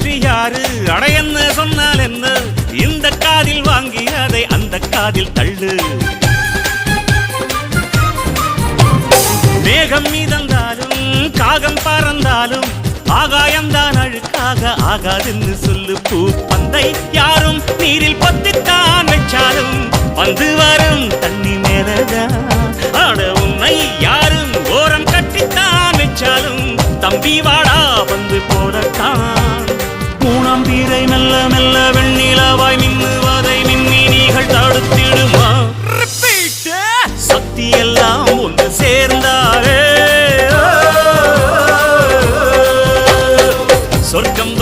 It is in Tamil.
வெற்றி யாரு அடையன்னு சொன்னால் என்ன இந்த காதில் வாங்கி அதை அந்த காதில் தள்ளு மேகம் மீதந்தாலும் காகம் பறந்தாலும் ஆகாயம்தான் அழுக்காக ஆகாதுன்னு சொல்லு பூ பந்தை யாரும் நீரில் பத்தித்தான் வச்சாலும் வந்து வரும் தண்ணி மேலதான் ஆட உன்னை யாரும் ஓரம் கட்டித்தான் வச்சாலும் தம்பி வாடா வந்து போடத்தான் மூணாம் பீரை மெல்ல மெல்ல வெண்ணிலவாய் மின்னுவதை மின்மினிகள் தடுத்திடுமா சக்தி எல்லாம் ஒன்று சேர்ந்தாரே சொர்க்கம்